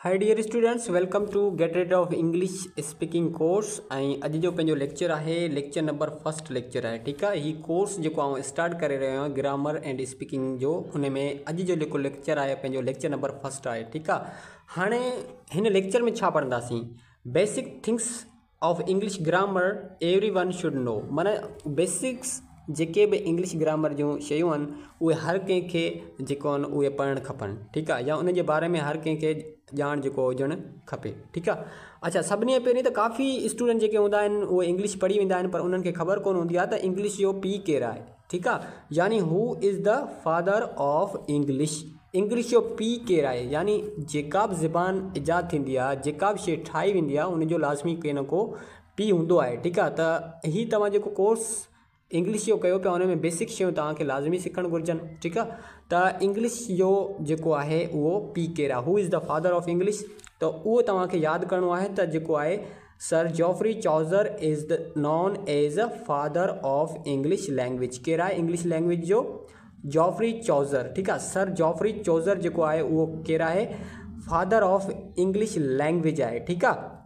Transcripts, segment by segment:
Hi dear students, welcome to get rid of English speaking course. ऐं अॼु जो पंहिंजो लेक्चर आहे लेक्चर नंबर फर्स्ट लेक्चर आहे। ठीकु आहे। हीउ कोर्स जेको आउं स्टार्ट करे रहियो आहियां ग्रामर एंड स्पीकिंग जो, हुन में अॼु जो जेको लेक्चर आहे पंहिंजो लेक्चर नंबर फर्स्ट आहे। ठीकु आहे। हाणे हिन लेक्चर में छा पढ़ंदासीं? Basic things of English grammar every one should know. माना बेसिक्स जेके बि इंग्लिश ग्रामर जूं शयूं आहिनि उहे हर कंहिंखे जेको आहिनि उहे पढ़णु खपनि। ठीकु आहे। या उन जे बारे में हर कंहिंखे ॼाण जेको हुजणु खपे। ठीकु आहे। अच्छा, सभिनी खां पहिरीं त काफ़ी स्टूडेंट जेके हूंदा आहिनि उहे इंग्लिश पढ़ी वेंदा आहिनि, पर उन्हनि खे ख़बर कोन हूंदी आहे त इंग्लिश जो पीउ केरु आहे। ठीकु आहे। यानी हू is the father of English. English जो पीउ केरु आहे, यानी जेका बि ज़बान ईजाद थींदी आहे, जेका बि शइ ठाही वेंदी आहे, उनजो लाज़मी के न को पीउ हूंदो आहे। ठीकु आहे। त हीउ तव्हां जेको कोर्स इंग्लिश जो कयो पिया, हुन में बेसिक शयूं तव्हांखे लाज़मी सिखणु घुरिजनि। ठीकु आहे। त इंग्लिश जो जेको आहे उहो पीउ केरु आहे, who is the father of English. त उहो तव्हांखे यादि करिणो आहे त जेको आहे sir Geoffrey Chaucer is the known as a father of English language. केरु आहे इंग्लिश लैंग्वेज जो? Geoffrey Chaucer. ठीकु आहे। सर जॉफ्री चॉज़र जेको आहे उहो केरु आहे? फादर ऑफ इंग्लिश लैंग्वेज आहे। ठीकु आहे।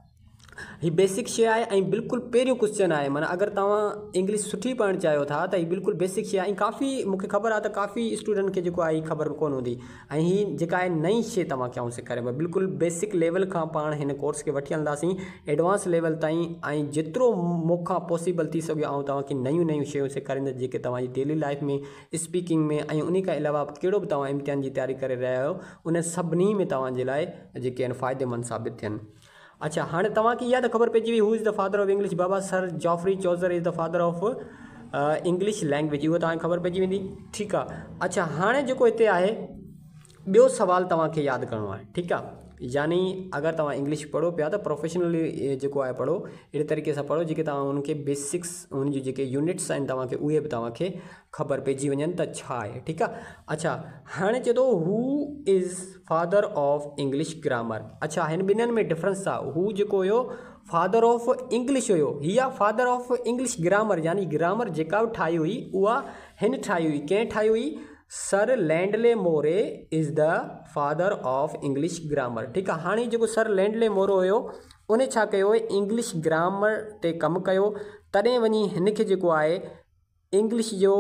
ही बेसिक शइ आहे ऐं बिल्कुलु पहिरियों क्वेश्चन आहे। माना अगरि तव्हां इंग्लिश सुठी पढ़णु चाहियो था त ही बिल्कुलु बेसिक शइ आहे। ऐं काफ़ी मूंखे ख़बर आहे त काफ़ी स्टूडेंट खे जेको आहे ख़बर कोन हूंदी, ऐं ही जेका आहे नई शइ तव्हांखे आउं सेखारियां। बिल्कुलु बेसिक लेवल खां पाण हिन कोर्स खे वठी हलंदासीं एडवांस लेवल ताईं, ऐं जेतिरो मूंखां पॉसिबल थी सघे आउं तव्हांखे नयूं नयूं शयूं सेखारींदुसि जेके तव्हांजी डेली लाइफ में स्पीकिंग में ऐं उन खां अलावा कहिड़ो बि तव्हां इम्तिहान जी तयारी करे रहिया आहियो उन सभिनी में तव्हांजे लाइ जेके आहिनि फ़ाइदेमंद साबित थियनि। अच्छा, हाणे तव्हांखे इहा त ख़बर पइजी वई who is the father of English. बाबा sir Geoffrey Chaucer is the father of English language, उहो तव्हांखे ख़बर पइजी वेंदी। ठीकु आहे। अच्छा, हाणे जेको हिते आहे ॿियो सवाल तव्हांखे यादि करिणो आहे। ठीकु आहे। यानी अगरि तव्हां इंग्लिश पढ़ो पिया त प्रोफेशनली जेको आहे पढ़ो, अहिड़े तरीक़े सां पढ़ो जेके तव्हां उनखे बेसिक्स उन जी जेके यूनिट्स आहिनि तव्हांखे उहे बि तव्हांखे ख़बर पइजी वञनि त छा आहे। ठीकु आहे। अच्छा, हाणे चए थो who is father of English grammar. अच्छा, हिन ॿिन्हिनि में डिफरेंस आहे। हू जेको हुयो फादर ऑफ इंग्लिश हुयो, हीअ फादर ऑफ इंग्लिश ग्रामर, यानी ग्रामर जेका बि ठाही हुई उहा हिन ठाही हुई। कंहिं ठाही हुई? Sir Lindley Murray is the father of English grammar. ठीकु आहे। हाणे जेको सर लैंडले मोरो हुयो उन छा कयो हुई? इंग्लिश ग्रामर ते कमु कयो, तॾहिं वञी हिन खे जेको आहे इंग्लिश जो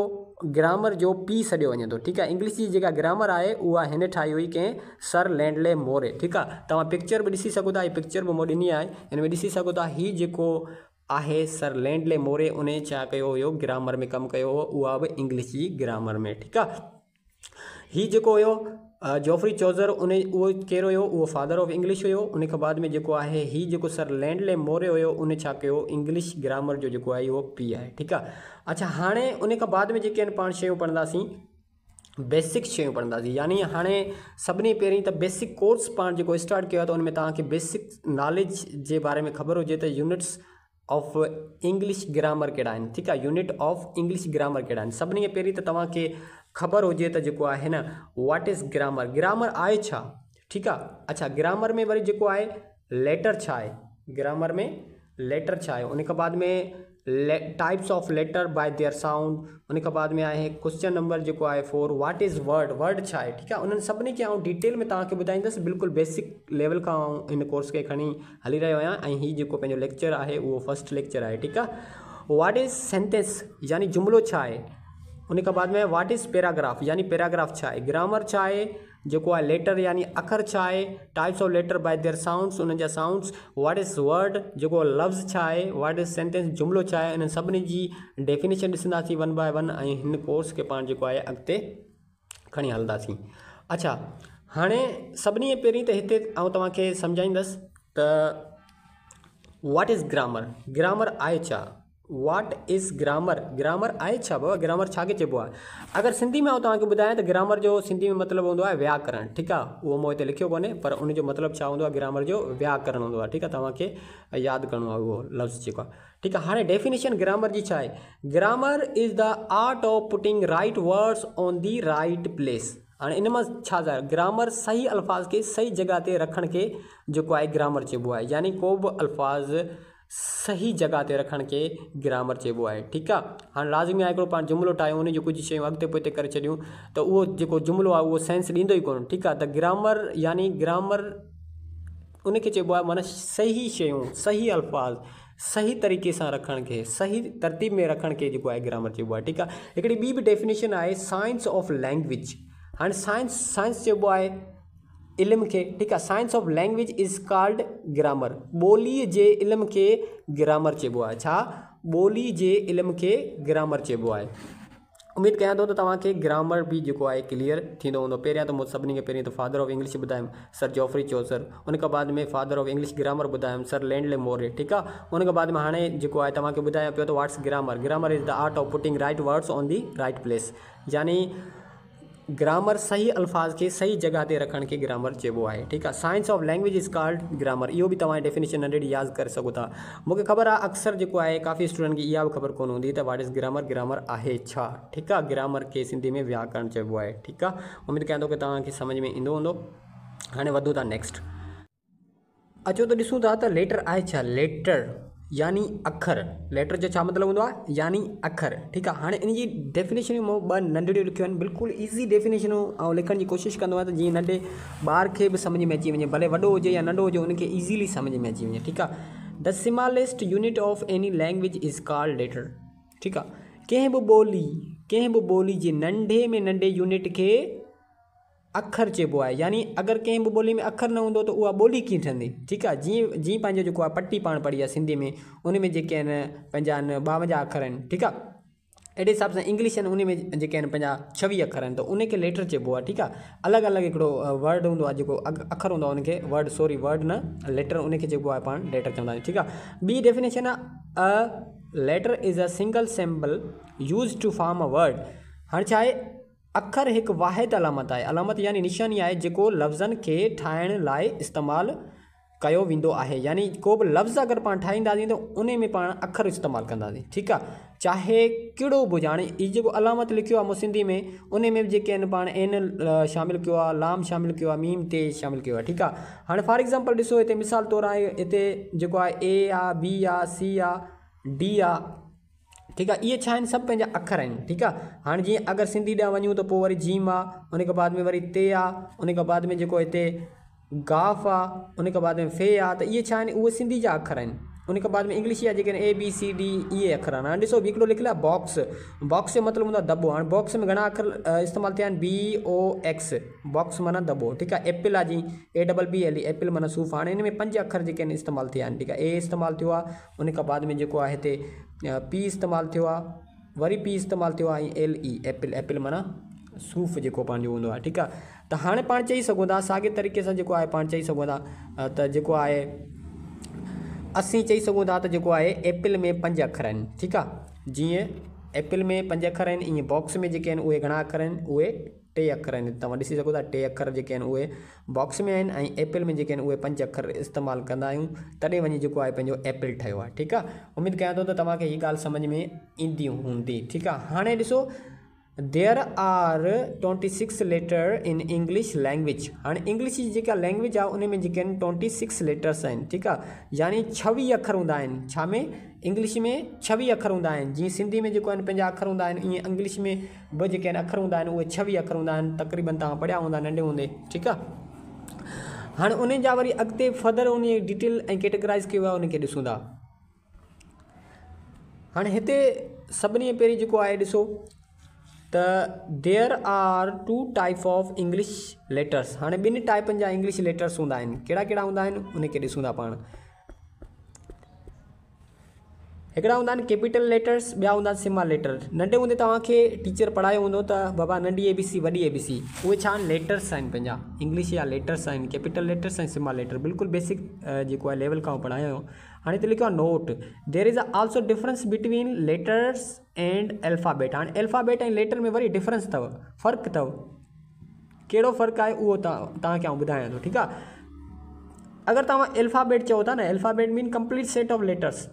ग्रामर जो पीउ सॾियो वञे थो। ठीकु आहे। इंग्लिश जी जेका ग्रामर आहे उहा हिन ठाही हुई कंहिं? Sir Lindley Murray. ठीकु आहे। तव्हां पिक्चर बि ॾिसी सघो था, हीअ पिक्चर बि मूं ॾिनी आहे, हिन में ॾिसी सघो था। हीअ जेको आहे सर लैंडले मोरे, उन छा कयो हुयो? ग्रामर में कमु कयो हो, उहा बि इंग्लिश जी ग्रामर में। ठीकु आहे। हीअ जेको हुयो जॉफ्री चॉज़र उहो केरु हुयो? उहो फादर ऑफ इंग्लिश हुयो। उन खां बाद में जेको आहे हीअ जेको सर लैंडले मोरे हुयो उन छा कयो? इंग्लिश ग्रामर जो जेको आहे उहो पीउ आहे। ठीकु आहे। अच्छा, हाणे उन खां बाद में जेके आहिनि पाण शयूं पढ़ंदासीं, बेसिक शयूं पढ़ंदासीं। यानी हाणे सभिनी पहिरीं त बेसिक कोर्स पाण जेको स्टार्ट कयो आहे त उन में तव्हांखे बेसिक नॉलेज जे बारे में ख़बर हुजे त यूनिट्स ऑफ इंग्लिश ग्रामर कहिड़ा आहिनि। ठीकु आहे। यूनिट ऑफ इंग्लिश ग्रामर कहिड़ा आहिनि। सभिनी खां पहिरीं त तव्हांखे ख़बर हुजे त जेको आहे न व्हाट इज़ ग्रामर, ग्रामर आहे छा। ठीकु आहे। अच्छा, ग्रामर में वरी जेको आहे लेटर छा आहे, ग्रामर में लेटर छा आहे। उन खां बाद में types of letter by their sound. उन खां बाद में आहे क्वेश्चन नंबर जेको आहे 4 व्हाट इज़ वर्ड, वर्ड छा आहे। ठीकु आहे। उन्हनि सभिनी खे आउं डिटेल में तव्हांखे ॿुधाईंदुसि। बिल्कुलु बेसिक लेवल खां आउं हिन कोर्स खे खणी हली रहियो आहियां, ऐं हीअ जेको पंहिंजो लेक्चर आहे उहो फर्स्ट लेक्चर आहे। ठीकु आहे। व्हाट इज़ सेंटेंस, यानी जुमिलो छा आहे। उन खां बाद में व्हाट इज़ पैराग्राफ, यानी पैराग्राफ छा आहे। ग्रामर छा आहे, जेको आहे लेटर यानी अखर छा आहे। Types of letter by their sounds, उन्हनि जा साउंड्स। व्हाट इज़ वर्ड, जेको लफ़्ज़ छा आहे। व्हाट इज़ सेंटेंस, जुमिलो छा आहे। इन्हनि सभिनी जी डेफिनेशन ॾिसंदासीं वन बाय वन, ऐं हिन कोर्स खे पाण जेको आहे अॻिते खणी हलंदासीं। अच्छा, हाणे सभिनी खां पहिरीं त हिते आउं तव्हांखे सम्झाईंदुसि त व्हाट इज़ ग्रामर, ग्रामर आहे छा। व्हाट इज़ ग्रामर, ग्रामर आहे छा बाबा, ग्रामर छा खे चइबो आहे। अगरि सिंधी में आउं तव्हांखे ॿुधायां त ग्रामर जो सिंधी में मतिलबु हूंदो आहे व्याकरण। ठीकु आहे। उहो मूं हिते लिखियो कोन्हे, पर उनजो मतिलबु छा हूंदो आहे? ग्रामर जो व्याकरण हूंदो आहे। ठीकु आहे। तव्हांखे यादि करिणो आहे उहो लफ़्ज़ जेको आहे। ठीकु आहे। हाणे डेफिनेशन ग्रामर जी छा आहे? Grammar is the art of putting right words on the right place. हाणे इन मां छा आहे? ग्रामर सही अल्फाज़ खे सही जॻह ते रखण खे जेको आहे ग्रामर चइबो आहे। यानी को बि अल्फाज़ सही जॻह ते रखण खे ग्रामर चइबो आहे। ठीकु आहे। हाणे लाज़मी आहे हिकिड़ो पाण जुमिलो ठाहियूं, उन जूं कुझु शयूं अॻिते पोइते करे छॾियूं त उहो जेको जुमिलो आहे उहो सेंस ॾींदो ई कोन। ठीकु आहे। त ग्रामर यानी ग्रामर उनखे चइबो आहे माना सही शयूं, सही अल्फाज़ सही तरीक़े सां रखण खे, सही तरतीब में रखण खे जेको आहे ग्रामर चइबो आहे। ठीकु आहे। हिकिड़ी ॿी बि डेफिनेशन आहे साइंस ऑफ लैंग्वेज। हाणे साइंस चइबो आहे इल्म खे। ठीकु आहे। Science of language is called grammar. ॿोलीअ जे इल्म खे ग्रामर चइबो आहे। छा? ॿोली जे इल्म खे ग्रामर चइबो आहे। उम्मीद कयां थो त तव्हांखे ग्रामर बि जेको आहे क्लियर थींदो हूंदो। पहिरियां त मूं सभिनी खे पहिरियों त फादर ऑफ इंग्लिश ॿुधायुमि सर जॉफ्री चौसर, उन खां बाद में फादर ऑफ इंग्लिश ग्रामर ॿुधायुमि सर लैंडले मोरे। ठीकु आहे। उन खां बाद में हाणे जेको आहे तव्हांखे ॿुधायां पियो त what's grammar. Grammar is the art of putting right words on the right place. यानी ग्रामर सही अल्फाज़ खे सही जॻह ते रखण खे ग्रामर चइबो आहे। ठीकु आहे। Science of language is called grammar. इहो बि तव्हां डेफिनेशन नंढड़ी यादि करे सघो था। मूंखे ख़बर आहे अक्सर जेको आहे काफ़ी स्टूडेंट खे इहा बि ख़बर कोन हूंदी त व्हाट इज़ ग्रामर, ग्रामर आहे छा। ठीकु आहे। ग्रामर खे सिंधी में व्याकरण चइबो आहे। ठीकु आहे। उम्मीद कयां थो की तव्हांखे सम्झ में ईंदो हूंदो। हाणे वधूं था नेक्स्ट। अचो त ॾिसूं था त लेटर आहे छा। लेटर यानी अखर। लेटर जो छा मतिलबु हूंदो आहे? यानी अखर। ठीकु आहे। हाणे इन जी डेफिनेशन मूं ॿ नंढड़ियूं लिखियूं आहिनि, बिल्कुलु ईज़ी डेफिनेशनूं ऐं लिखण जी कोशिशि कंदो आहे त जीअं नंढे ॿार खे बि सम्झ में अची वञे, भले वॾो हुजे या नंढो हुजे, उनखे ईज़ीली सम्झ में अची वञे। ठीकु आहे। The smallest unit of any language is called letter. ठीकु आहे। कंहिं बि ॿोली जे नंढे में नंढे यूनिट खे अखर चइबो आहे। यानी अगरि कंहिं बि ॿोली में अखर न हूंदो त उहा ॿोली कीअं ठहंदी। ठीकु आहे। जीअं पंहिंजो जेको आहे पटी पाण पढ़ी आहे सिंधी में, उन में जेके आहिनि पंहिंजा 52 अखर आहिनि। ठीकु आहे। अहिड़े हिसाब सां इंग्लिश आहिनि, उन में जेके आहिनि पंहिंजा 26 अखर आहिनि, त उनखे लेटर चइबो आहे। ठीकु आहे। अलॻि अलॻि हिकिड़ो वर्ड हूंदो आहे, जेको अखर हूंदो आहे उनखे वर्ड न लेटर, उनखे चइबो आहे पाण लेटर चवंदा आहियूं। ठीकु आहे। ॿी डेफिनेशन आहे a letter is a single symbol use to form a word. हाणे छा आहे? अखर हिकु वाहिद अलामत आहे। अलामत यानी निशानी आहे जेको लफ़्ज़नि खे ठाहिण लाइ इस्तेमालु कयो वेंदो आहे। यानी को बि लफ़्ज़ अगरि पाण ठाहींदासीं त उन में पाण अखर इस्तेमालु कंदासीं। ठीकु आहे। चाहे कहिड़ो बि हुजे। हाणे हीउ जेको अलामत लिखियो आहे मूं सिंधी में, उन में जेके आहिनि पाण एन शामिलु कयो आहे, लाम शामिलु कयो आहे, मीम ते शामिलु कयो आहे। ठीकु आहे। हाणे फॉर एग्ज़ाम्पल ॾिसो, हिते मिसाल तौरु आहे, हिते जेको आहे ए आहे, बी आहे, सी आहे, डी आहे। ठीकु आहे। इहे छा आहिनि? सभु पंहिंजा अखर आहिनि। ठीकु आहे। हाणे जीअं अगरि सिंधी ॾांहुं वञूं त पोइ वरी जीम आहे, उन खां बाद में वरी ते आहे, उन खां बाद में जेको हिते गाफ़ आहे, उन खां बाद में फे आहे। त इहे छा आहिनि? उहे सिंधी जा अखर आहिनि। उन खां बाद में इंग्लिश जा जेके आहिनि A B C D इहे अखर आहिनि। हाणे ॾिसो हिकिड़ो लिखियलु आहे बॉक्स। बॉक्स जो मतिलबु हूंदो आहे दॿो। हाणे बॉक्स में घणा अखर इस्तेमालु थिया आहिनि? BOX। बॉक्स माना दॿो। ठीकु आहे। एप्पल आहे जीअं APPLE, एप्पल माना सूफ़। हाणे हिन में 5 अखर जेके आहिनि इस्तेमालु थिया आहिनि। ठीकु आहे। A इस्तेमालु थियो आहे, उन खां बाद में जेको आहे हिते P इस्तेमालु थियो आहे, वरी P इस्तेमालु थियो आहे, ऐं LE एप्पल माना सूफ़ जेको पंहिंजो हूंदो आहे। ठीकु आहे। त हाणे पाण चई सघूं था साॻे तरीक़े सां जेको आहे पाण चई सघूं था त जेको आहे असीं चई सघूं था त जेको आहे एप्पल में 5 अखर आहिनि। ठीकु आहे। जीअं एप्पल में 5 अखर आहिनि, ईअं बॉक्स में जेके आहिनि उहे घणा अखर आहिनि? उहे 2 अखर आहिनि। तव्हां ॾिसी सघो था 2 अखर जेके आहिनि उहे बॉक्स में आहिनि, ऐं एप्पल में जेके आहिनि उहे 5 अखर इस्तेमालु कंदा आहियूं, तॾहिं वञी जेको आहे पंहिंजो एप्पल ठहियो आहे। ठीकु आहे। उमेदु कयां थो त तव्हांखे हीअ ॻाल्हि सम्झ में ईंदी हूंदी। ठीकु आहे। हाणे ॾिसो there are 26 letter in English language. हाणे इंग्लिश जी जेका लैंग्वेज आहे उन में जेके आहिनि 26 लेटर्स आहिनि। ठीकु आहे। यानी 26 अखर हूंदा आहिनि। छा में? इंग्लिश में 26 अखर हूंदा आहिनि। जीअं सिंधी में जेको आहिनि पंहिंजा अखर हूंदा आहिनि, ईअं इंग्लिश में बि जेके आहिनि अखर हूंदा आहिनि उहे 26 अखर हूंदा आहिनि। तक़रीबन तव्हां पढ़िया हूंदा नंढे हूंदे। ठीकु आहे। हाणे उन जा वरी अॻिते फर्दर उन डिटेल ऐं कैटेगराइज़ कयो आहे, उनखे ॾिसूं था। हाणे हिते सभिनी खां पहिरीं जेको आहे ॾिसो त there are 2 type of English letters. हाणे 2 टाइपनि जा इंग्लिश लेटर्स हूंदा आहिनि। कहिड़ा कहिड़ा हूंदा आहिनि उनखे ॾिसूं था पाण। हिकिड़ा हूंदा आहिनि कैपिटल लेटर्स, ॿिया हूंदा आहिनि स्मॉल लेटर। नंढे हूंदे तव्हांखे टीचर पढ़ायो हूंदो त बाबा नंढी ABC वॾी ABC, उहे छा आहिनि? लेटर्स आहिनि पंहिंजा इंग्लिश जा लेटर्स आहिनि, कैपिटल लेटर्स ऐं स्मॉल लेटर। बिल्कुलु बेसिक जेको आहे लेवल खां पढ़ायो। हाणे हिते लिखियो आहे note there is also difference between letters and alphabet. हाणे अल्फ़ाबेट ऐं लेटर में वरी डिफरेंस अथव, फ़र्क़ु अथव। कहिड़ो फ़र्क़ु आहे उहो तव्हांखे आउं ॿुधायां थो। ठीकु आहे। अगरि तव्हां अल्फ़ाबेट चओ था न, alphabet mean complete set of letters.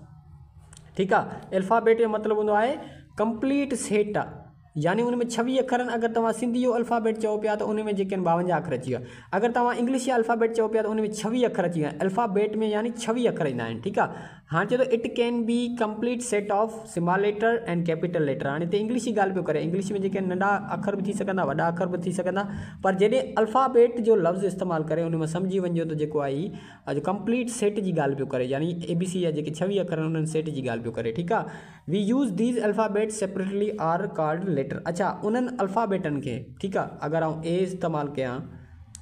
ठीकु आहे। अल्फ़ाबेट जो मतिलबु हूंदो आहे कंप्लीट सेट आहे। यानी उन में 26 अखर आहिनि। अगरि तव्हां सिंधी जो अल्फ़ाबेट चओ पिया त उन में जेके आहिनि 52 अखर अची विया। अगरि तव्हां इंग्लिश जा अल्फ़ाबेट चओ पिया त उन में 26 अखर अची विया। अल्फ़ाबेट में यानी 26 अखर ईंदा आहिनि। ठीकु आहे। हाँ चलो it can be complete set of small letter and capital letter. हाँ तो इंग्लिश की ॻाल्हि पियो करे, इंग्लिश में जेके नंढा अखर भी थी सकंदा, वॾा अखर भी थी सकंदा, पर जॾहिं अल्फ़ाबेट जो लफ़्ज़ इस्तेमालु करे उन में सम्झी वञो त जेको आहे अॼु कंप्लीट सेट जी ॻाल्हि पियो करे, यानी ABC या जेके 26 अखर उन्हनि सेट जी ॻाल्हि पियो करे। ठीकु आहे। We use these alphabet separately are called letter. अच्छा उन्हनि अल्फ़ाबेटनि खे, ठीकु आहे, अगरि आउं A इस्तेमालु कयां,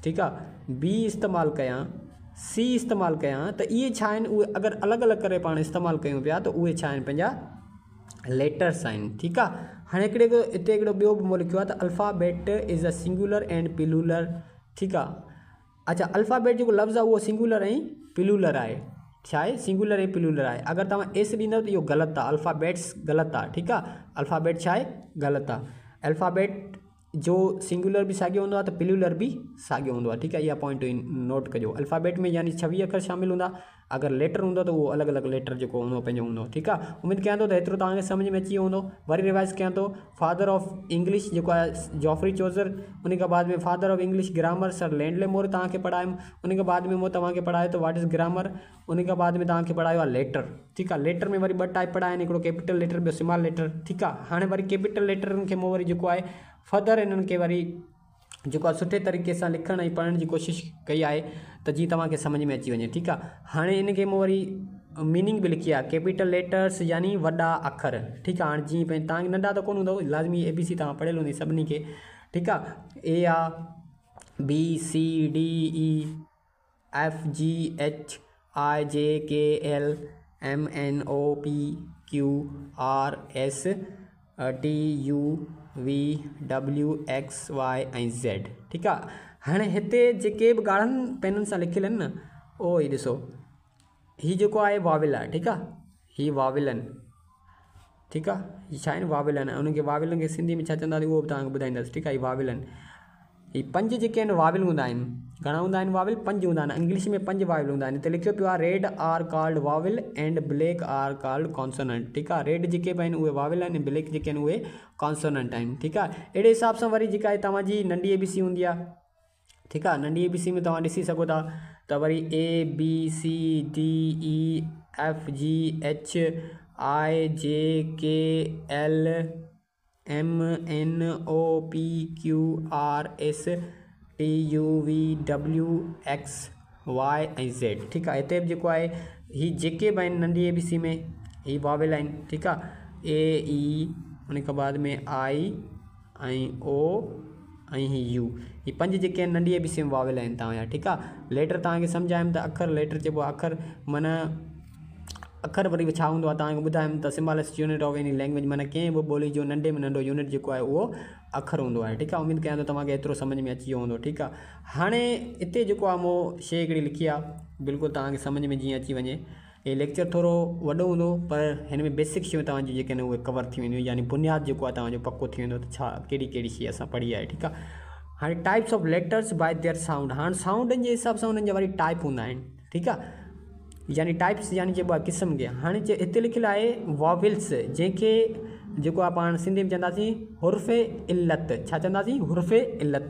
ठीकु आहे, B इस्तेमालु कयां, C इस्तेमालु कयां, त इहे छा आहिनि, उहे अगरि अलॻि अलॻि करे पाण इस्तेमालु कयूं पिया त उहे छा आहिनि, पंहिंजा लेटर्स आहिनि। ठीकु आहे। हाणे हिते हिकिड़ो ॿियो बि मूं लिखियो आहे त alphabet is a singular and plural. ठीकु आहे। अच्छा अल्फ़ाबेट जेको लफ़्ज़ आहे उहो सिंगुलर ऐं प्लूरल आहे। छा आहे, सिंगुलर ऐं प्लूरल आहे। अगरि तव्हां एस ॾींदव त इहो ग़लति आहे, अल्फ़ाबेट्स ग़लति आहे। ठीकु आहे। अल्फ़ाबेट छा आहे, ग़लति आहे। अल्फ़ाबेट जो सिंगुलर भी साॻियो हूंदो आहे त प्लूरल भी साॻियो हूंदो आहे। ठीकु आहे। इहा पॉइंट नोट कजो। अल्फ़ाबेट में यानी 26 अखर शामिल हूंदा, अगरि लेटर हूंदो त उहो अलॻि अलॻि लेटर जेको हूंदो पंहिंजो हूंदो। ठीकु आहे। उमेदु कयां थो त एतिरो तव्हांखे सम्झ में अची वियो हूंदो। वरी रिवाइज़ कयां थो, फादर ऑफ इंग्लिश जेको आहे जॉफ्री चोज़र, उन खां बाद में father of English grammar sir Lindley Murray तव्हांखे पढ़ायुमि। उन खां बाद में मूं तव्हांखे पढ़ायो त व्हाट इज़ ग्रामर। उन खां बाद में तव्हांखे पढ़ायो आहे लेटर। ठीकु आहे। लेटर में वरी 2 टाइप पढ़ाया आहिनि, हिकिड़ो कैपिटल लेटर, ॿियो स्मॉल लेटर। ठीकु आहे। हाणे वरी कैपिटल लेटरनि खे मूं वरी जेको आहे फर्दर इन्हनि खे वरी जेको आहे सुठे तरीक़े सां लिखण ऐं पढ़ण जी कोशिशि कई आहे त जीअं तव्हांखे सम्झ में अची वञे। ठीकु आहे। हाणे इनखे मूं वरी मीनिंग बि लिखी आहे, कैपिटल लेटर्स यानी वॾा अखर। ठीकु आहे। हाणे जीअं पंहिंजे तव्हांखे नंढा त कोन हूंदो, लाज़मी ABC तव्हां पढ़ियल हूंदी सभिनी खे। ठीकु आहे। A आहे, B C D E F G H I J K L M N O P Q R S T U V W X Y ऐं Z। ठीकु आहे। हाणे हिते जेके बि ॻाढ़नि पेननि सां लिखियल आहिनि न, उहो ई ॾिसो, हीउ जेको आहे वाविल आहे। ठीकु आहे। हीउ वाविल आहिनि। ठीकु आहे। हीउ छा आहिनि, वाविल आहिनि। उनखे वाविलनि खे सिंधी में छा चवंदासीं उहो बि तव्हांखे ॿुधाईंदासीं। ठीकु आहे। हीउ वाविल आहिनि। हीउ 5 जेके आहिनि वाविल हूंदा आहिनि। घणा हूंदा आहिनि वाविल, 5 हूंदा आहिनि। इंग्लिश में 5 वाविल हूंदा आहिनि। हिते लिखियो पियो आहे red are called vowel and black are called consonant. ठीकु आहे। रेड जेके बि आहिनि उहे वाविल आहिनि, ब्लैक जेके आहिनि उहे कॉन्सोनेंट आहिनि। ठीकु आहे। अहिड़े हिसाब सां वरी जेका आहे तव्हांजी नंढी ABC हूंदी आहे। ठीकु आहे। नंढी ABC में तव्हां ॾिसी सघो था त वरी A B C D E F G H I J K L M N O P Q R S T U V W X Y ऐं Z। ठीकु आहे। हिते बि जेको आहे हीअ जेके बि आहिनि नंढी ABC में हीअ वाविल आहिनि। ठीकु आहे। A E उन खां बाद में I ऐं O ऐं U, हीअ 5 जेके आहिनि नंढी ABC में वाविल आहिनि तव्हांजा। ठीकु आहे। लेटर तव्हांखे सम्झायमि त अखर, लेटर चइबो आहे अखर, माना अखर वरी छा हूंदो आहे तव्हांखे ॿुधायमि त smallest unit of any language, माना कंहिं बि ॿोली जो नंढे में नंढो यूनिट जेको आहे उहो अखर हूंदो आहे। ठीकु आहे। उमेदु कयां थो तव्हांखे एतिरो सम्झ में अची वियो हूंदो। ठीकु आहे। हाणे हिते जेको आहे मूं शइ हिकिड़ी लिखी आहे, बिल्कुलु तव्हांखे सम्झ में जीअं अची वञे। ये लेक्चर थोरो वॾो हूंदो, पर हिन में बेसिक शयूं तव्हांजी जेके आहिनि उहे कवर थी वेंदियूं, यानी बुनियादु जेको आहे तव्हांजो पको थी वेंदो त छा कहिड़ी कहिड़ी शइ असां पढ़ी आहे। ठीकु आहे। हाणे types of letters by their sound. हाणे साउंडनि जे हिसाब सां उन्हनि जा वरी टाइप हूंदा आहिनि। ठीकु आहे। यानी टाइप्स यानी चइबो आहे क़िस्म खे। हाणे हिते लिखियलु आहे वॉविल्स, जंहिंखे जेको आहे पाण सिंधी में चवंदासीं हुर्फ़े इल्लत। छा चवंदासीं, हुर्फ़े इल्लत।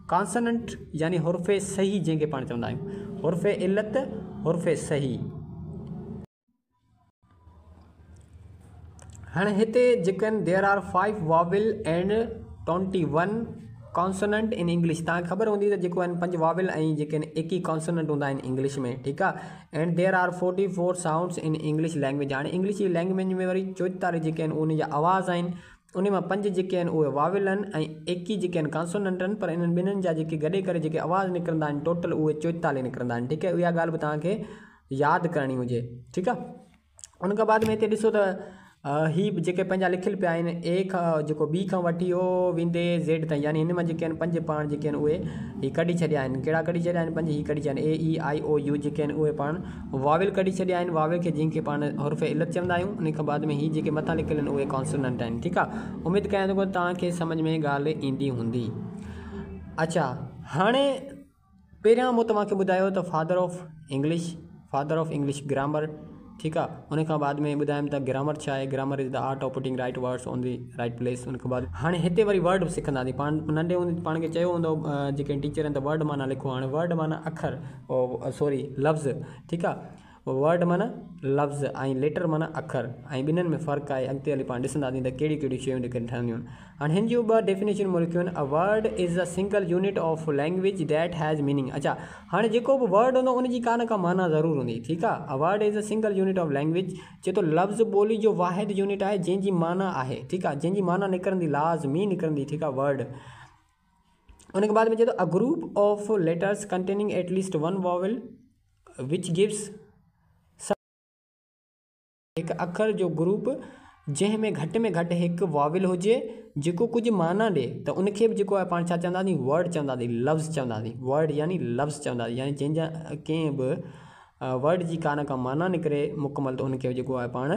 कॉन्सोनेंट यानी हुर्फ़े सही, जंहिंखे पाण चवंदा आहियूं हुर्फ़े इल्लत, हुर्फ़े सही। हाणे हिते जेके आहिनि there are 5 vowel and 21 consonant in English. तव्हांखे ख़बर हूंदी त जेको आहिनि 5 वाविल ऐं जेके आहिनि 21 कॉन्सोनेंट हूंदा आहिनि इंग्लिश में। ठीकु आहे। And there are 44 sounds in English language. हाणे इंग्लिश जी लैंग्वेज में वरी 44 जेके आहिनि उन जा आवाज़ आहिनि, उन मां 5 जेके आहिनि उहे वाविल आहिनि ऐं 21 जेके आहिनि कॉन्सोनेंट आहिनि, पर इन्हनि ॿिन्हिनि जा जेके गॾे करे जेके आवाज़ निकिरंदा आहिनि टोटल उहे 44 निकिरंदा आहिनि। ठीकु आहे। इहा ॻाल्हि बि तव्हांखे यादि करणी हुजे। ठीकु आहे। उन खां बाद में हिते ॾिसो त ही जेके पंहिंजा लिखियल पिया आहिनि A खां जेको B खां वठी O वेंदे Z ताईं, यानी हिन मां जेके आहिनि 5 पाण जेके आहिनि उहे ही कढी छॾिया आहिनि। कहिड़ा कढी छॾिया आहिनि, 5 ही कढी छॾिया आहिनि। A E I O U जेके आहिनि उहे पाण वाविल कढी छॾिया आहिनि। वाविल खे जंहिंखे पाण हुर्फ़े इल्लत चवंदा आहियूं। उन खां बाद में ही जेके मथां लिखियल आहिनि उहे कॉन्सोनेंट आहिनि। ठीकु आहे। उमेदु कयां थो तव्हांखे सम्झ में ॻाल्हि ईंदी हूंदी। अच्छा हाणे पहिरियां मूं तव्हांखे ॿुधायो त फादर ऑफ इंग्लिश ग्रामर। ठीकु आहे। उन खां बाद में ॿुधायमि त ग्रामर छा आहे। Grammar is the art of putting right words on the right place. उन खां बाद हाणे हिते वरी वर्ड बि सिखंदासीं। पाण नंढे हूंदे पाण खे चयो हूंदो जेके टीचर आहिनि त वर्ड माना लिखो। हाणे वर्ड माना अखर, सॉरी लफ़्ज़। ठीकु आहे। वर्ड माना लफ़्ज़ ऐं लेटर माना अखर ऐं ॿिन्हिनि में फ़र्क़ु आहे। अॻिते हली पाण ॾिसंदासीं त कहिड़ी कहिड़ी शयूं ठहंदियूं आहिनि। हाणे हिन जूं ॿ डेफिनेशन मूं लिखियूं आहिनि। A word is a single unit of language that has meaning. अच्छा, हाणे जेको बि वर्ड हूंदो उनजी का न का माना ज़रूरु हूंदी, ठीकु आहे। A word is a single unit of language चए थो लफ़्ज़ ॿोली जो वाहिद यूनिट आहे जंहिंजी माना आहे, ठीकु आहे, जंहिंजी माना निकिरंदी लाज़मी निकिरंदी, ठीकु आहे, वर्ड। उनके बाद में चए थो अ group of letters containing at least one vowel which gives, एक अखर जो ग्रुप जंहिंमें घटि में घटि हिकु वॉवल हुजे जेको कुझु माना ॾिए त उनखे बि जेको आहे पाण छा चवंदासीं, वर्ड चवंदासीं, लफ़्ज़ चवंदासीं। वर्ड यानी लफ़्ज़ चवंदासीं, यानी जंहिंजा कंहिं बि वर्ड जी का न का माना निकिरे मुकमल त उनखे जेको आहे पाण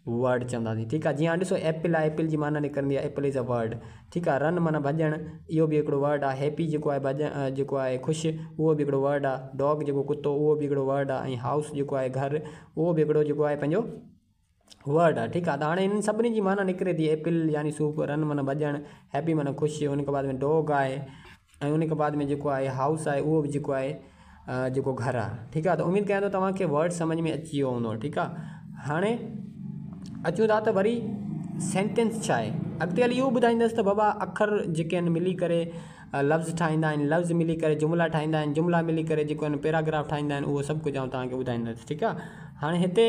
वर्ड चवंदासीं, ठीकु आहे। जीअं हाणे ॾिसो एप्पल आहे, एप्पल जी माना निकिरंदी आहे एप्पल इज़ अ वर्ड, ठीकु आहे। रन माना भॼणु, इहो बि हिकिड़ो वर्ड आहे। हैप्पी जेको आहे भॼणु जेको आहे ख़ुशि, उहो बि हिकिड़ो वर्ड आहे। डॉग जेको कुतो, उहो बि हिकिड़ो वर्ड आहे। ऐं हाउस जेको आहे घरु, उहो बि हिकिड़ो जेको आहे पंहिंजो वर्ड आहे, ठीकु आहे। त हाणे इन्हनि सभिनी जी माना निकिरे थी। एप्पल यानी सूप, रन माना भॼणु, हैप्पी माना ख़ुशि, उनखे बाद में डॉग आहे, ऐं उनखे बाद में जेको आहे हाउस आहे, उहो बि जेको आहे जेको घरु आहे, ठीकु आहे। त उमेदु कयां थो तव्हांखे वर्ड सम्झ में अची वियो हूंदो, ठीकु आहे। हाणे अचूं था त वरी सेंटेंस छा आहे। अॻिते हली इहो ॿुधाईंदुसि त बाबा अखर जेके आहिनि मिली करे लफ़्ज़ ठाहींदा आहिनि, लफ़्ज़ मिली करे जुमिला ठाहींदा आहिनि, जुमिला मिली करे जेको आहिनि पैराग्राफ ठाहींदा आहिनि, उहो सभु कुझु आउं तव्हांखे ॿुधाईंदुसि, ठीकु आहे। हाणे हिते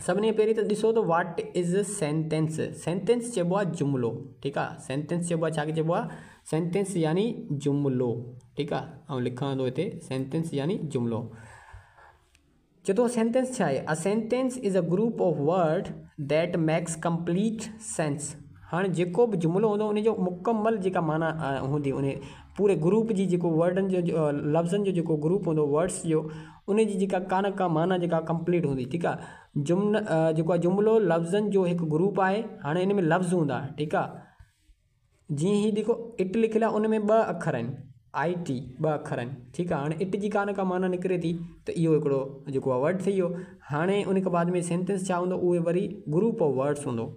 सभिनी पहिरीं त ॾिसो त वाट इज़ सेंटेंस। सेंटेंस चइबो आहे जुमिलो, ठीकु आहे। सेंटेंस चइबो आहे, छाखे चइबो आहे, सेंटेंस यानी जुमिलो, ठीकु आहे। ऐं लिखां थो हिते सेंटेंस यानी जुमिलो। चए थो सेंटेंस छा आहे। A sentence is a group of word that makes complete sense. हाणे जेको बि जुमिलो हूंदो उनजो मुकमल जेका माना हूंदी, उन पूरे ग्रुप जी जेको वर्डनि जो लफ़्ज़नि जो जेको ग्रुप हूंदो वर्ड्स जो, उनजी जेका का न का माना जेका कंप्लीट हूंदी, ठीकु आहे। जेको आहे जुमिलो लफ़्ज़नि जो हिकु ग्रुप आहे। हाणे इन में लफ़्ज़ हूंदा, ठीकु आहे। जीअं ही जेको इट लिखियलु आहे उन में ॿ अखर आहिनि, IT, ॿ अखर आहिनि, ठीकु आहे। हाणे इट जी का न का माना निकिरे थी त इहो हिकिड़ो जेको आहे वर्ड थी वियो। हाणे उनखे बाद में सेंटेंस छा हूंदो, उहे वरी ग्रुप ऑफ वर्ड्स हूंदो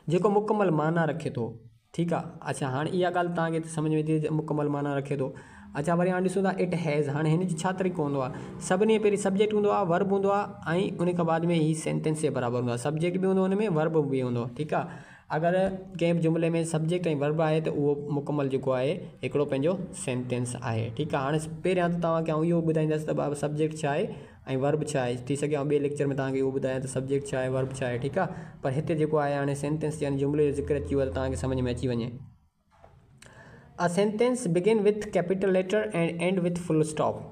जेको मुकमल माना रखे थो, ठीकु आहे। अच्छा, हाणे इहा ॻाल्हि तव्हांखे सम्झ में थी मुकमल माना रखे थो। अच्छा, वरी हाणे ॾिसूं था इट हैज़। हाणे हिन जी छा तरीक़ो हूंदो आहे, सभिनी पहिरीं सब्जेक्ट हूंदो आहे, वर्ब हूंदो आहे, ऐं उनखां बाद में ही सेंटेंस जे बराबरि हूंदो आहे। सब्जेक्ट बि हूंदो हुन में, वर्ब बि हूंदो, ठीकु आहे। अगरि कंहिं बि जुमिले में सब्जेक्ट ऐं वर्ब आहे त उहो मुकमल जेको आहे हिकिड़ो पंहिंजो सेंटेंस आहे, ठीकु आहे। हाणे पहिरियां त तव्हांखे आउं इहो ॿुधाईंदुसि त बाबा सब्जेक्ट छा आहे ऐं वर्ब छा आहे। थी सघे ॿिए लेक्चर में तव्हांखे इहो ॿुधायां त सब्जेक्ट छा आहे, वर्ब छा आहे, ठीकु आहे। पर हिते जेको आहे हाणे सेंटेंस यानी जुमिले जो ज़िक्र अची वियो आहे त तव्हांखे सम्झ में अची वञे। A sentence begin with capital letter and end with full stop.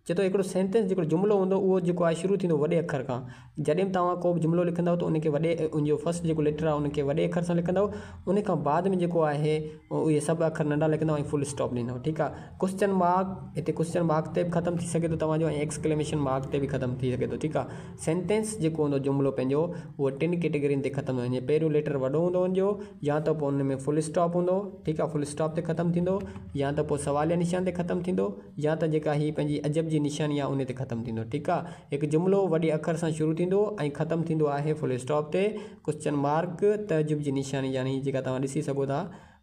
चए थो हिकिड़ो सेंटेंस जेको जुमिलो हूंदो उहो जेको आहे शुरू थींदो वॾे अखर खां। जॾहिं बि तव्हां को बि जुमिलो लिखंदव त उनखे उनजो फस्ट जेको लेटर आहे उनखे वॾे अखर सां लिखंदव। उनखां बाद में जेको आहे उहे सभु अखर नंढा लिखंदव ऐं फुल स्टॉप ॾींदव, ठीकु आहे। क्वेश्चन मार्क, हिते क्वेश्चन मार्क ते बि ख़तमु थी सघे थो तव्हांजो, ऐं एक्सक्लेमेशन मार्क ते बि ख़तमु थी सघे थो, ठीकु आहे। सेंटेंस जेको हूंदो जुमिलो पंहिंजो उहो 3 कैटेगरियुनि ते ख़तमु वञे। पहिरियों लेटर वॾो हूंदो हुनजो, या त पोइ उन में फुल स्टॉप हूंदो, ठीकु आहे, फुल स्टॉप ते ख़तमु थींदो, या त पोइ सवालिया निशान ते ख़तमु थींदो, या त जेका ही पंहिंजी अजब जी निशानी आहे उन ते ख़तमु थींदो, ठीकु आहे। हिकु जुमिलो वॾे अखर सां शुरू थींदो ऐं ख़तमु थींदो आहे फुल स्टॉप ते। क्वेश्चन मार्क, तजुब जी निशानी यानी जेका तव्हां ॾिसी सघो था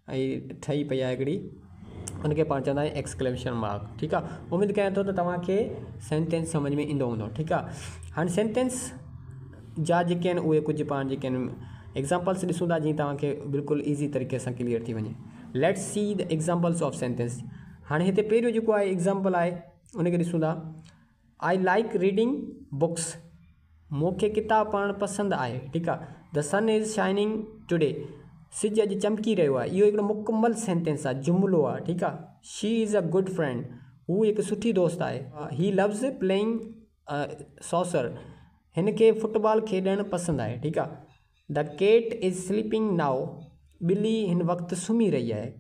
ऐं ठही पई आहे हिकिड़ी, उनखे पाण चवंदा आहियूं एक्सक्लेमेशन मार्क, ठीकु आहे। उमेदु कयां थो त तव्हांखे सेंटेंस सम्झ में ईंदो हूंदो, ठीकु आहे। हाणे सेंटेंस जा जेके आहिनि उहे कुझु पाण जेके आहिनि एग्ज़ाम्पल्स ॾिसूं था जीअं तव्हांखे बिल्कुलु ईज़ी तरीक़े सां क्लियर थी वञे। Let's see the examples of sentence. हाणे हिते पहिरियों जेको आहे एग्ज़ाम्पल आहे उनखे ॾिसूं था। I like reading books. मूंखे किताब पढ़णु पसंदि आहे, ठीकु आहे। The sun is shining today. सिज अॼु चमकी रहियो आहे। इहो हिकिड़ो मुकमल सेंटेंस आहे, जुमिलो आहे, ठीकु आहे। She is a good friend. हू हिकु सुठी दोस्त आहे। He loves playing saucer. हिन खे फुटबॉल खेॾणु पसंदि आहे, ठीकु आहे। The cat is sleeping now. ॿिली हिन वक़्तु सुम्ही रही आहे।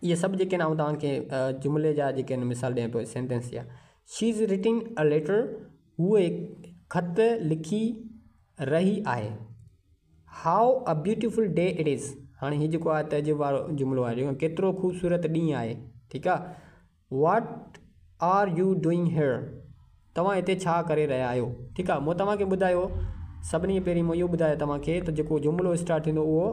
इहे सभु जेके आहिनि तव्हांखे जुमिले जा जेके आहिनि मिसाल ॾियां पियो सेंटेंस जा। She is writing a letter. हूअ ख़त लिखी रही आहे। How a beautiful day it is. हाणे हीउ जेको आहे तजुब वारो जुमिलो आहे, केतिरो ख़ूबसूरत ॾींहुं आहे, ठीकु आहे। What are you doing here. तव्हां हिते छा करे रहिया आहियो, ठीकु आहे। मूं तव्हांखे ॿुधायो सभिनी पहिरीं मूं इहो ॿुधायो तव्हांखे त जेको जुमिलो स्टार्ट थींदो उहो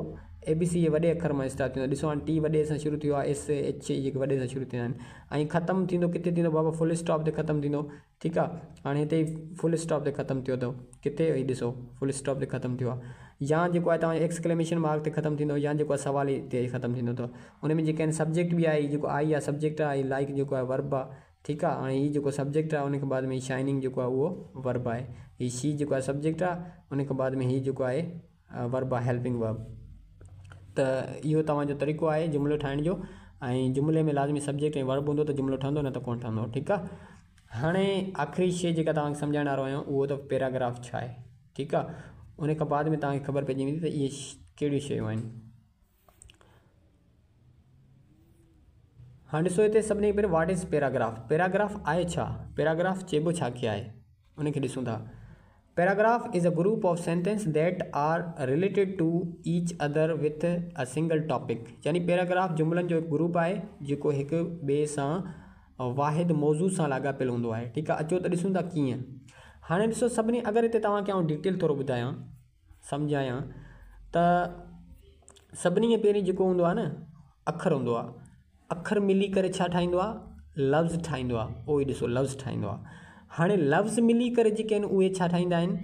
ABC ये वॾे अखर मां स्टार्ट थींदो। ॾिसो हाणे T वॾे सां शुरू थियो आहे, SH जेके वॾे सां शुरू थिया आहिनि, ऐं ख़तमु थींदो किथे थींदो बाबा, फुल स्टॉप ते ख़तमु थींदो। ठीकु आहे, हाणे हिते फुल स्टॉप ते ख़तमु थियो अथव, किथे हीउ ॾिसो फुल स्टॉप ते ख़तमु थियो आहे, या जेको आहे तव्हांजो एक्सक्लेमेशन मार्क ते ख़तमु थींदो, या जेको आहे सवाल ते ख़तमु थींदो अथव। उन में जेके आहिनि सब्जेक्ट बि आहे, जेको आई आहे सब्जेक्ट आहे, लाइक जेको आहे वर्ब आहे। ठीकु आहे, हाणे हीउ जेको सब्जेक्ट आहे उन खां बाद में शाइनिंग जेको आहे उहो वर्ब आहे। हीउ शी जेको आहे सब्जेक्ट आहे, उन खां बाद में हीउ जेको आहे वर्ब आहे, हेल्पिंग वर्ब। त इहो तव्हांजो तरीक़ो आहे जुमिलो ठाहिण जो, ऐं जुमिले में लाज़मी सब्जेक्ट ऐं वर्ब हूंदो त जुमिलो ठहंदो, न त कोन ठहंदो। ठीकु आहे, हाणे आख़िरी शइ जेका तव्हांखे सम्झाइण वारो आहियां उहो त पैराग्राफ छा आहे। ठीकु आहे, उन खां बाद में तव्हांखे ख़बर पइजी वेंदी त इहे कहिड़ियूं शयूं आहिनि। हाणे ॾिसो हिते सभिनी खां पहिरियों व्हाट इज़ पैराग्राफ। पैराग्राफ आहे छा, पैराग्राफ चइबो छा खे आहे, उनखे ॾिसूं था। Paragraph is a group of sentence that are related to each other with a single topic. यानी पैराग्राफ जुमिलनि जो हिकु ग्रुप आहे जेको हिकु ॿिए सां वाहिद मौज़ू सां लाॻापियल हूंदो आहे। ठीकु आहे, अचो त ॾिसूं था कीअं। हाणे ॾिसो सभिनी, अगरि हिते तव्हांखे आउं डिटेल थोरो ॿुधायां सम्झायां त सभिनी खां पहिरीं जेको हूंदो आहे न अखर हूंदो आहे, अखर मिली करे छा ठाहींदो आहे, लफ़्ज़ ठाहींदो आहे। उहो ई ॾिसो लफ़्ज़ ठाहींदो आहे। हाणे लफ़्ज़ मिली करे जेके आहिनि उहे छा ठाहींदा आहिनि,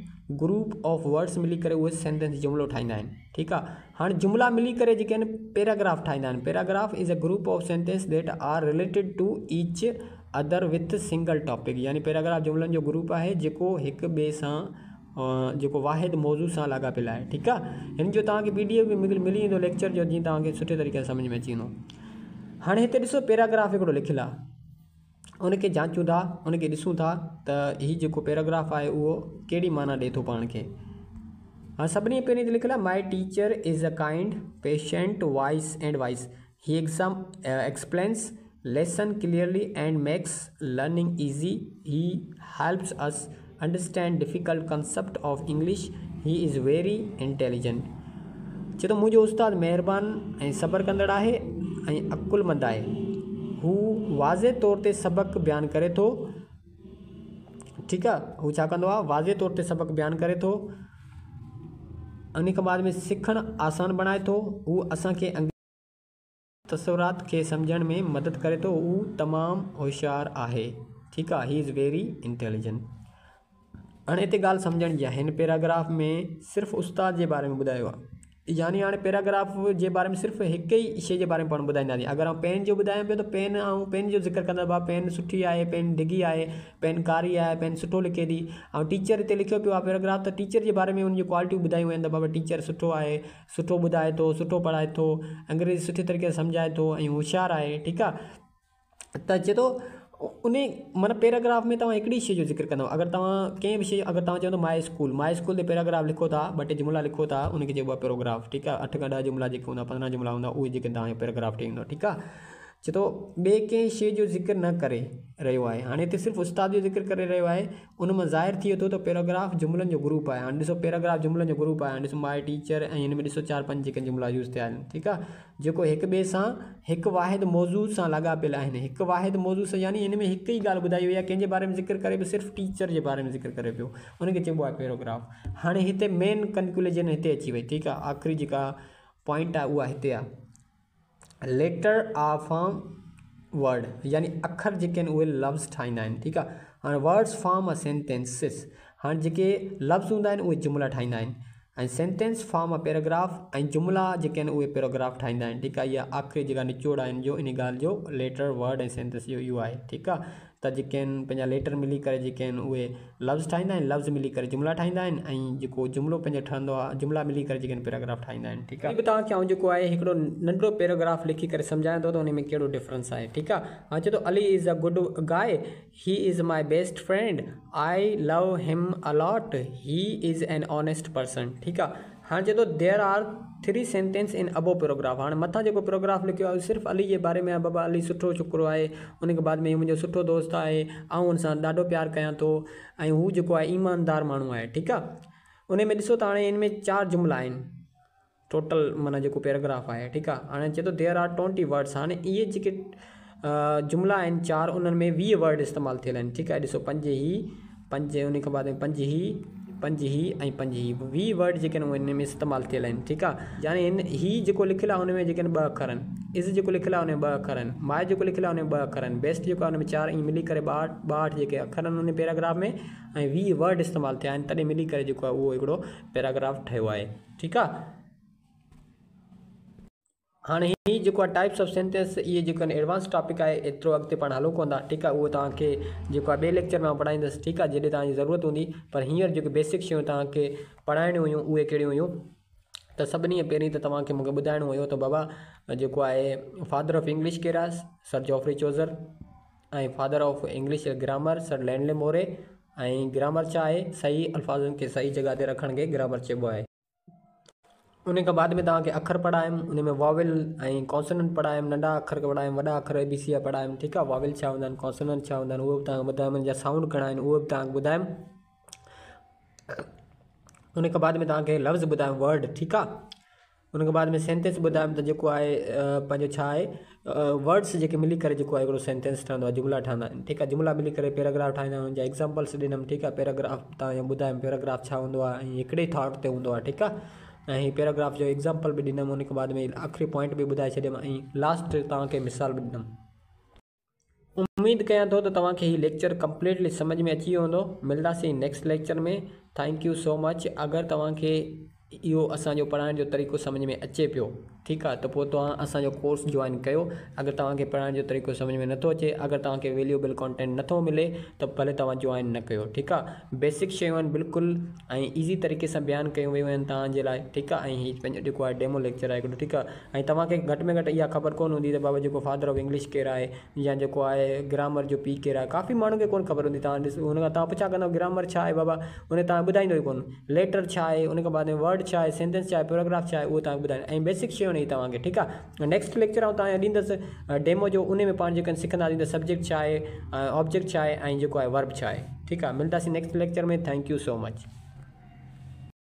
ग्रुप ऑफ वर्ड्स मिली करे उहे सेंटेंस जुमिलो ठाहींदा आहिनि। ठीकु आहे, हाणे जुमिला मिली करे जेके आहिनि पैराग्राफ ठाहींदा आहिनि। Paragraph is a group of sentence that are related to each other with single topic. यानी पैराग्राफ जुमिलनि जो ग्रुप आहे जेको हिकु ॿिए सां जेको वाहिद मौज़ू सां लाॻापियल आहे। ठीकु आहे, हिन जो तव्हांखे PDF बि मिली वेंदो लेक्चर जो, जीअं तव्हांखे सुठे तरीक़े सां सम्झ में अची वेंदो। हाणे हिते ॾिसो पैराग्राफ हिकिड़ो लिखियलु आहे, उनखे जांचूं था, उनखे ॾिसूं था त हीउ जेको पैराग्राफ आहे उहो कहिड़ी माना ॾिए थो पाण खे। हाँ, सभिनी पहिरीं लिखियलु आहे my teacher is a kind patient voice and wise, ही explains lesson clearly and makes learning easy, he helps us understand difficult concept of English, he is very intelligent. चए थो मुंहिंजो उस्तादु महिरबानी ऐं सब्र कंदड़ आहे ऐं अकुलमंद आहे, हू वाज़े तौर ते सबक़ु बयानु करे थो। ठीकु आहे, हू छा कंदो आहे, वाज़े तौर ते सबक़ु बयानु करे थो। उन खां बाद में सिखणु आसान बणाए थो, हू असांखे तसवुरात खे सम्झण में मदद करे थो, हू तमामु होशियारु आहे। ठीकु आहे, ही इज़ वेरी इंटेलिजेंट। हाणे हिते ॻाल्हि सम्झण जी आहे, हिन पैराग्राफ में सिर्फ़ु उस्ताद जे बारे में ॿुधायो आहे। यानी हाणे पैराग्राफ जे बारे में सिर्फ़ु हिकु ई शइ जे बारे में पाण ॿुधाईंदासीं। अगरि आउं पेन जो ॿुधायां पियो त पेन, ऐं पेन जो ज़िक्र कंदा बाबा पेन सुठी आहे, पेन डिघी आहे, पेन कारी आहे, पेन सुठो लिखे थी। ऐं टीचर हिते लिखियो पियो आहे पैराग्राफ, त टीचर जे बारे में उनजी क्वालिटियूं ॿुधायूं आहिनि त बाबा टीचर सुठो आहे, सुठो ॿुधाए थो, सुठो पढ़ाए थो, अंग्रेज़ी सुठे तरीक़े सां सम्झाए थो ऐं होशियारु आहे। ठीकु आहे, त चए थो उन माना पैराग्राफ में तव्हां हिकिड़ी शइ जो ज़िक्र कंदव। अगरि तव्हां कंहिं बि शइ, अगरि तव्हां चवंदो माई स्कूल ते पैराग्राफ लिखो था, ॿ टे जुमिला लिखो था, उनखे चइबो आहे पैराग्राफ। ठीकु आहे, 8 खां 10 जुमिला जेके हूंदा, 15 जुमिला हूंदा, उहे जेके तव्हांजो पैराग्राफ ठही वेंदो। ठीकु आहे, चए थो ॿिए कंहिं शइ जो ज़िक्र न करे रहियो आहे। हाणे हिते सिर्फ़ु उस्ताद जो ज़िक्र करे रहियो आहे, उन मां ज़ाहिर थी थो त पैराग्राफ जुमिलनि जो ग्रुप आहे। हाणे ॾिसो पैराग्राफ जुमिलनि जो ग्रुप आहे, हाणे ॾिसो माई टीचर, ऐं हिन में ॾिसो 4-5 जेके जुमिला यूज़ थिया आहिनि। ठीकु आहे, जेको हिकु ॿिए सां हिकु वाहिद मौज़ू सां लाॻापियल आहिनि। हिकु वाहिद मौज़ू सां, यानी हिन में हिकु ई ॻाल्हि ॿुधाई वई आहे, कंहिंजे बारे में ज़िक्र करे पियो, सिर्फ़ु टीचर जे बारे में ज़िक्र करे पियो, उनखे चइबो आहे पैराग्राफ। हाणे हिते मेन कंक्लूजन हिते अची वई। ठीकु आहे, आख़िरी जेका पॉइंट आहे उहा हिते आहे, लेटर आर फॉर्म वर्ड, यानी अखर जेके आहिनि उहे लफ़्ज़ ठाहींदा आहिनि। ठीकु आहे, हाणे वर्ड्स फॉर्म अ सेंटेंसिस, हाणे जेके लफ़्ज़ हूंदा आहिनि उहे जुमिला ठाहींदा आहिनि, ऐं सेंटेंस फॉर्म अ पैराग्राफ, ऐं जुमिला जेके आहिनि उहे पैराग्राफ ठाहींदा आहिनि। ठीकु आहे, इहा आख़िरी जेका निचोड़ आहिनि जो इन ॻाल्हि जो लेटर वर्ड ऐं सेंटेंस जो इहो आहे। ठीकु आहे, त जेके आहिनि पंहिंजा लेटर मिली करे जेके आहिनि उहे लफ़्ज़ ठाहींदा आहिनि, लफ़्ज़ मिली करे जुमिला ठाहींदा आहिनि, ऐं जेको जुमिलो पंहिंजो ठहंदो आहे, जुमिला मिली करे जेके आहिनि पैराग्राफ ठाहींदा आहिनि। ठीकु आहे, तव्हांखे आउं जेको आहे हिकिड़ो नंढिड़ो पैराग्राफ लिखी करे सम्झायां थो त हुन में कहिड़ो डिफरेंस आहे। ठीकु आहे, हाणे चए थो Ali is a good guy, he is my best friend, I love him a lot, he is an honest person. ठीकु आहे, हाणे चए थो there R 3 sentence in above paragraph. हाणे मथां जेको पैराग्राफ लिखियो आहे सिर्फ़ु अली जे बारे में आहे, बाबा अली सुठो छोकिरो आहे, उन खां बाद में मुंहिंजो सुठो दोस्त आहे, ऐं हुन सां ॾाढो प्यारु कयां थो, ऐं हू जेको आहे ईमानदार माण्हू आहे। ठीकु आहे, उन में ॾिसो त हाणे हिन में 4 जुमिला आहिनि टोटल, माना जेको पैराग्राफ आहे। ठीकु आहे, हाणे चए थो देयर आर 20 वर्ड्स। हाणे इहे जेके जुमिला आहिनि 4, उन्हनि में 20 वर्ड इस्तेमालु थियल आहिनि। ठीकु आहे, ॾिसो 5 ही, 5 उन खां बाद में 5 ही, पंज ही ऐं पंज ही वी वर्ड जेके आहिनि उहे हिन में इस्तेमालु थियल आहिनि ठीकु आहे। यानी हिन ही जेको लिखियलु आहे हुन में जेके आहिनि 2 अखर आहिनि, इज़ जेको लिखियलु आहे हुन में 2 अखर आहिनि, माए जेको लिखियलु आहे हुन में 2 अखर आहिनि, बेस्ट जेको आहे हुन में 4 ईअं मिली करे 62 जेके अखर आहिनि हुन पैराग्राफ में ऐं 20 वर्ड इस्तेमालु थिया आहिनि, तॾहिं मिली करे जेको आहे उहो हिकिड़ो पैराग्राफ ठहियो आहे ठीकु आहे। हाणे ही जेको आहे टाइप्स ऑफ सेंटेंस इहे जेको आहिनि एडवांस टॉपिक आहे, एतिरो अॻिते पाण हलो कोन था ठीकु आहे। उहो तव्हांखे जेको आहे ॿिए लेक्चर में पढ़ाईंदुसि ठीकु आहे, जॾहिं तव्हांजी ज़रूरत हूंदी। पर हींअर जेके बेसिक शयूं तव्हांखे पढ़ाइणियूं हुयूं उहे कहिड़ियूं हुयूं त सभिनी खां पहिरीं त तव्हांखे मूंखे ॿुधाइणो हुयो त बाबा जेको आहे फादर ऑफ इंग्लिश केरु आहे, सर जॉफ्री चोज़र, ऐं father of English grammar sir Lindley Murray, ऐं ग्रामर छा आहे, सही अल्फाज़नि खे सही जॻह ते रखण खे ग्रामर चइबो आहे। उन खां बाद में तव्हांखे अखर पढ़ायुमि, उन में वॉवल ऐं कॉन्सोनेंट पढ़ायुमि, नंढा अखर पढ़ायुमि, वॾा अखर ABC जा पढ़ायुमि ठीकु आहे। वॉवल छा हूंदा आहिनि, कॉन्सोनेंट छा हूंदा आहिनि उहो बि तव्हांखे ॿुधायुमि, उन जा साउंड घणा आहिनि उहो बि तव्हांखे ॿुधायुमि। उन खां बाद में तव्हांखे लफ़्ज़ ॿुधायुमि वर्ड ठीकु आहे। उन खां बाद में सेंटेंस ॿुधायुमि त जेको आहे पंहिंजो छा आहे वर्ड्स जेके मिली करे जेको आहे हिकिड़ो सेंटेंस ठहंदो आहे, जुमिला ठहंदा आहिनि ठीकु आहे। जुमिला मिली करे पैराग्राफ ठाहींदा आहियूं, जा एग्ज़ाम्पल्स ॾिनमि ठीकु आहे। पैराग्राफ तव्हांखे ॿुधायुमि पैराग्राफ छा हूंदो आहे ऐं हिकिड़े थॉट ते हूंदो आहे ठीकु आहे। ऐं पैराग्राफ जो एग्ज़ाम्पल बि ॾिनमि, उन खां बाद में आख़िरी पॉइंट बि ॿुधाए छॾियमि ऐं लास्ट तव्हांखे मिसाल बि ॾिनमि। उम्मीद कयां थो त तव्हांखे हीउ लेक्चर कंप्लीटली सम्झ में अची वियो हूंदो। मिलंदासीं नेक्स्ट लेक्चर में। Thank you so much. अगरि तव्हांखे इहो असांजो पढ़ाइण जो तरीक़ो सम्झ में अचे पियो ठीकु आहे त पोइ तव्हां असांजो कोर्स जॉइन कयो। अगरि तव्हांखे पढ़ाइण जो तरीक़ो सम्झ में नथो अचे, अगरि तव्हांखे वैल्यूएबल कॉन्टेंट नथो मिले त भले तव्हां जॉइन न कयो ठीकु आहे। बेसिक शयूं आहिनि बिल्कुलु ऐं ईज़ी तरीक़े सां बयानु कयूं वियूं आहिनि तव्हांजे लाइ ठीकु आहे। ऐं हीउ पंहिंजो जेको आहे डेमो लेक्चर आहे हिकिड़ो ठीकु आहे। ऐं तव्हांखे घटि में घटि इहा ख़बर कोन हूंदी त बाबा जेको फादर ऑफ इंग्लिश केरु आहे या जेको आहे ग्रामर जो पी केरु आहे। काफ़ी माण्हुनि खे कोन ख़बर हूंदी। तव्हां ॾिसो हुन खां तव्हां पुछा कंदव ग्रामर छा आहे बाबा, उन तव्हां ॿुधाईंदो ई कोन। लेटर छा आहे, उन खां बाद में वर्ड छा आहे, सेंटेंस छा आहे, पैराग्राफ छा आहे, उहो तव्हांखे ॿुधाईंदो। ऐं बेसिक शयूं आहिनि तव्हांखे ठीकु आहे। नेक्स्ट लेक्चर आउं तव्हांखे ॾींदुसि डेमो जो, उन में पाण जेके सिखंदासीं त सब्जेक्ट छा आहे, ऑब्जेक्ट छा आहे ऐं जेको आहे वर्ब छा आहे ठीकु आहे। मिलंदासीं नेक्स्ट लेक्चर में। Thank you so much.